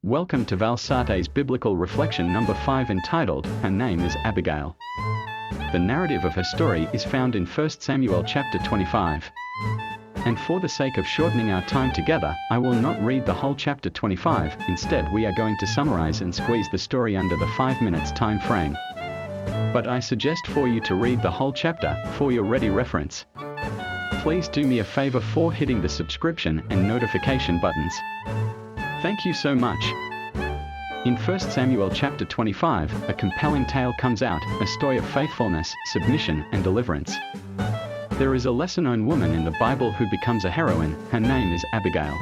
Welcome to Sarte's biblical reflection number 5 entitled, Her Name is Abigail. The narrative of her story is found in 1 Samuel chapter 25. And for the sake of shortening our time together, I will not read the whole chapter 25, instead we are going to summarize and squeeze the story under the 5 minutes time frame. But I suggest for you to read the whole chapter, for your ready reference. Please do me a favor for hitting the subscription and notification buttons. Thank you so much. In 1 Samuel chapter 25, a compelling tale comes out, a story of faithfulness, submission, and deliverance. There is a lesser-known woman in the Bible who becomes a heroine. Her name is Abigail.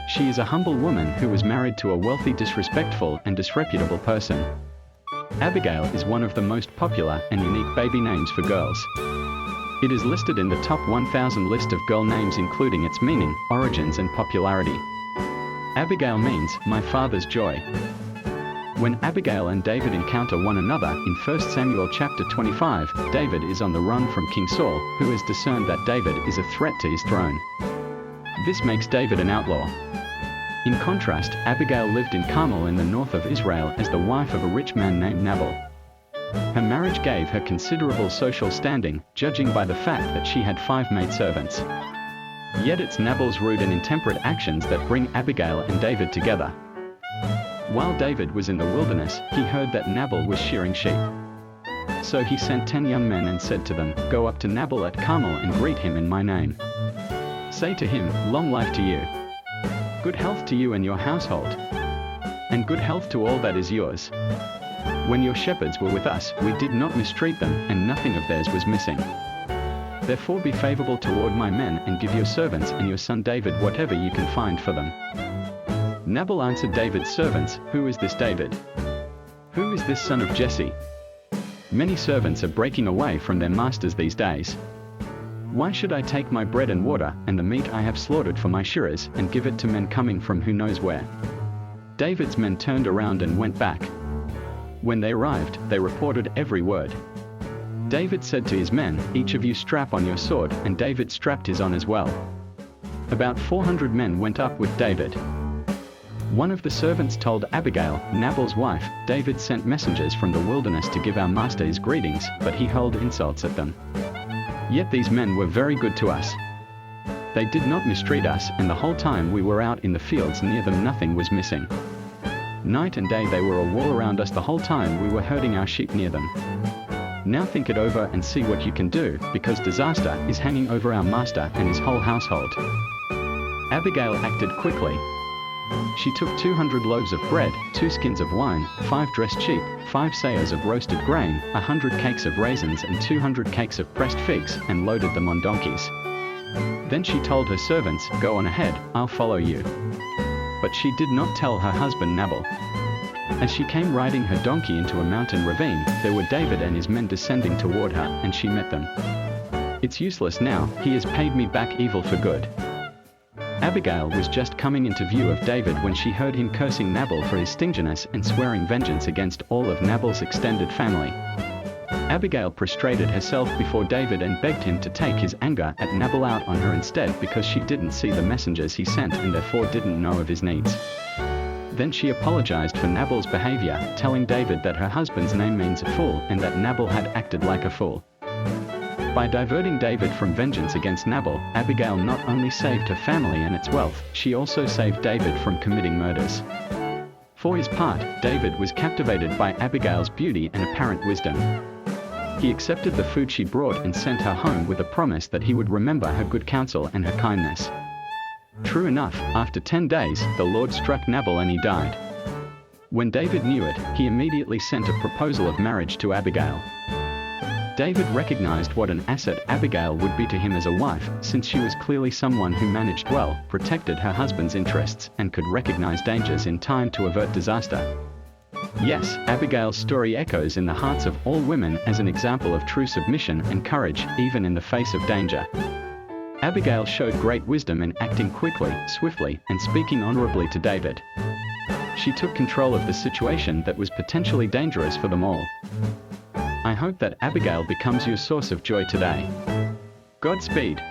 She is a humble woman who was married to a wealthy, disrespectful, and disreputable person. Abigail is one of the most popular and unique baby names for girls. It is listed in the top 1000 list of girl names, including its meaning, origins, and popularity. Abigail means, my father's joy. When Abigail and David encounter one another in 1 Samuel chapter 25, David is on the run from King Saul, who has discerned that David is a threat to his throne. This makes David an outlaw. In contrast, Abigail lived in Carmel in the north of Israel as the wife of a rich man named Nabal. Her marriage gave her considerable social standing, judging by the fact that she had 5 maidservants. Yet it's Nabal's rude and intemperate actions that bring Abigail and David together. While David was in the wilderness, he heard that Nabal was shearing sheep. So he sent 10 young men and said to them, "Go up to Nabal at Carmel and greet him in my name. Say to him, 'Long life to you. Good health to you and your household. And good health to all that is yours. When your shepherds were with us, we did not mistreat them, and nothing of theirs was missing. Therefore be favorable toward my men and give your servants and your son David whatever you can find for them.' Nabal answered David's servants, 'Who is this David? Who is this son of Jesse? Many servants are breaking away from their masters these days. Why should I take my bread and water, and the meat I have slaughtered for my shearers, and give it to men coming from who knows where?' David's men turned around and went back. When they arrived, they reported every word. David said to his men, 'Each of you strap on your sword,' and David strapped his on as well. About 400 men went up with David. One of the servants told Abigail, Nabal's wife, 'David sent messengers from the wilderness to give our master his greetings, but he hurled insults at them. Yet these men were very good to us. They did not mistreat us, and the whole time we were out in the fields near them nothing was missing. Night and day they were a wall around us the whole time we were herding our sheep near them. Now think it over and see what you can do, because disaster is hanging over our master and his whole household.' Abigail acted quickly. She took 200 loaves of bread, 2 skins of wine, 5 dressed sheep, 5 sayers of roasted grain, 100 cakes of raisins and 200 cakes of pressed figs, and loaded them on donkeys. Then she told her servants, 'Go on ahead, I'll follow you.' But she did not tell her husband Nabal. As she came riding her donkey into a mountain ravine, there were David and his men descending toward her, and she met them. 'It's useless now, he has paid me back evil for good.' Abigail was just coming into view of David when she heard him cursing Nabal for his stinginess and swearing vengeance against all of Nabal's extended family. Abigail prostrated herself before David and begged him to take his anger at Nabal out on her instead, because she didn't see the messengers he sent and therefore didn't know of his needs. Then she apologized for Nabal's behavior, telling David that her husband's name means a fool and that Nabal had acted like a fool. By diverting David from vengeance against Nabal, Abigail not only saved her family and its wealth, she also saved David from committing murders. For his part, David was captivated by Abigail's beauty and apparent wisdom. He accepted the food she brought and sent her home with a promise that he would remember her good counsel and her kindness. True enough, after 10 days, the Lord struck Nabal and he died. When David knew it, he immediately sent a proposal of marriage to Abigail. David recognized what an asset Abigail would be to him as a wife, since she was clearly someone who managed well, protected her husband's interests, and could recognize dangers in time to avert disaster. Yes, Abigail's story echoes in the hearts of all women as an example of true submission and courage, even in the face of danger. Abigail showed great wisdom in acting quickly, swiftly, and speaking honorably to David. She took control of the situation that was potentially dangerous for them all. I hope that Abigail becomes your source of joy today. Godspeed.